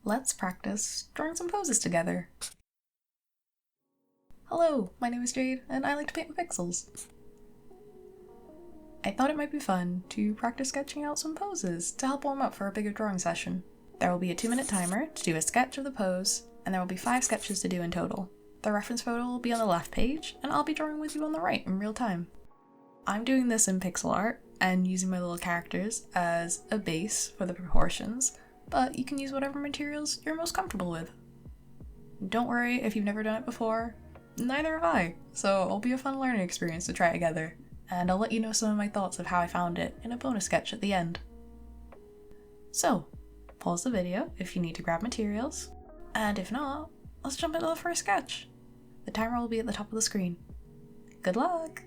let's practice drawing some poses together. Hello, my name is Jade, and I like to paint with pixels. I thought it might be fun to practice sketching out some poses to help warm up for a bigger drawing session. There will be a 2-minute timer to do a sketch of the pose, and there will be 5 sketches to do in total. The reference photo will be on the left page, and I'll be drawing with you on the right in real time. I'm doing this in pixel art, and using my little characters as a base for the proportions, but you can use whatever materials you're most comfortable with. Don't worry if you've never done it before, neither have I, so it'll be a fun learning experience to try together, and I'll let you know some of my thoughts of how I found it in a bonus sketch at the end. So, pause the video if you need to grab materials, and if not, let's jump into the first sketch. The timer will be at the top of the screen. Good luck!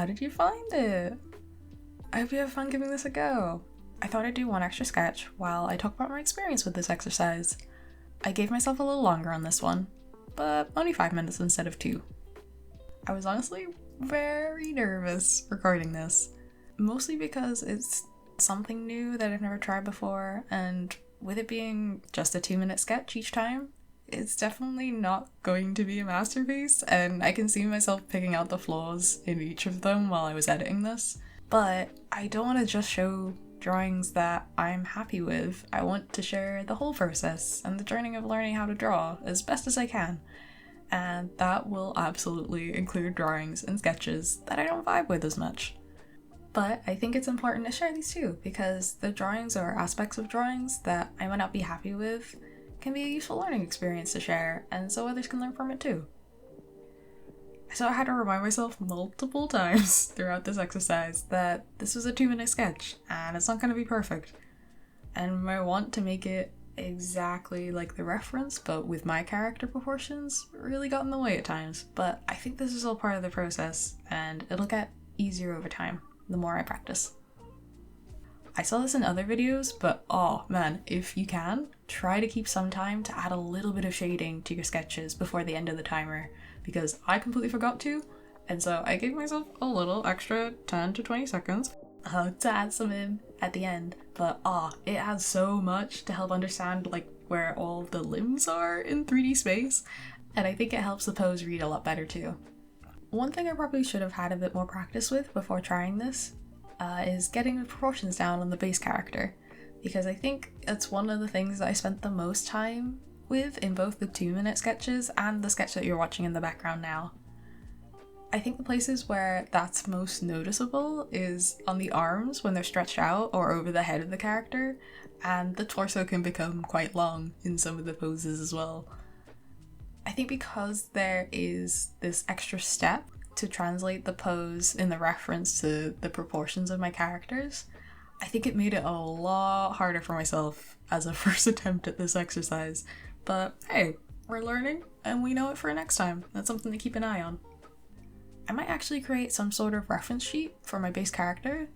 how did you find it? I hope you have fun giving this a go. I thought I'd do one extra sketch while I talk about my experience with this exercise. I gave myself a little longer on this one, but only 5 minutes instead of 2. I was honestly very nervous recording this, mostly because it's something new that I've never tried before, and with it being just a 2-minute sketch each time, it's definitely not going to be a masterpiece, and I can see myself picking out the flaws in each of them while I was editing this. But I don't want to just show drawings that I'm happy with. I want to share the whole process and the journey of learning how to draw as best as I can. And that will absolutely include drawings and sketches that I don't vibe with as much. But I think it's important to share these too, because the drawings or aspects of drawings that I might not be happy with can be a useful learning experience to share, and so others can learn from it too. So I had to remind myself multiple times throughout this exercise that this was a 2-minute sketch, and it's not going to be perfect. And my want to make it exactly like the reference, but with my character proportions, really got in the way at times. But I think this is all part of the process, and it'll get easier over time, the more I practice. I saw this in other videos, but oh man, if you can, try to keep some time to add a little bit of shading to your sketches before the end of the timer, because I completely forgot to, and so I gave myself a little extra 10 to 20 seconds to add some in at the end. But it adds so much to help understand like where all of the limbs are in 3D space, and I think it helps the pose read a lot better too. One thing I probably should have had a bit more practice with before trying this is getting the proportions down on the base character, because I think it's one of the things that I spent the most time with in both the 2-minute sketches and the sketch that you're watching in the background now. I think the places where that's most noticeable is on the arms when they're stretched out or over the head of the character, and the torso can become quite long in some of the poses as well. I think because there is this extra step to translate the pose in the reference to the proportions of my characters, I think it made it a lot harder for myself as a first attempt at this exercise. But hey, we're learning and we know it for next time. That's something to keep an eye on. I might actually create some sort of reference sheet for my base character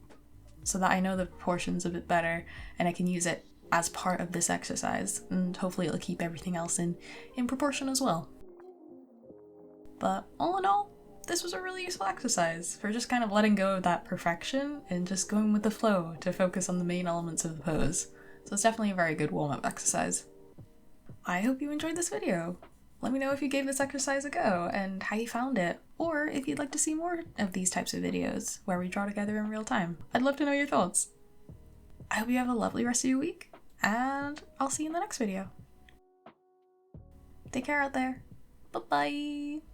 so that I know the proportions a bit better and I can use it as part of this exercise, and hopefully it'll keep everything else in proportion as well. But all in all, this was a really useful exercise for just kind of letting go of that perfection and just going with the flow to focus on the main elements of the pose. So it's definitely a very good warm-up exercise. I hope you enjoyed this video. Let me know if you gave this exercise a go and how you found it, or if you'd like to see more of these types of videos where we draw together in real time. I'd love to know your thoughts. I hope you have a lovely rest of your week, and I'll see you in the next video. Take care out there. Bye-bye!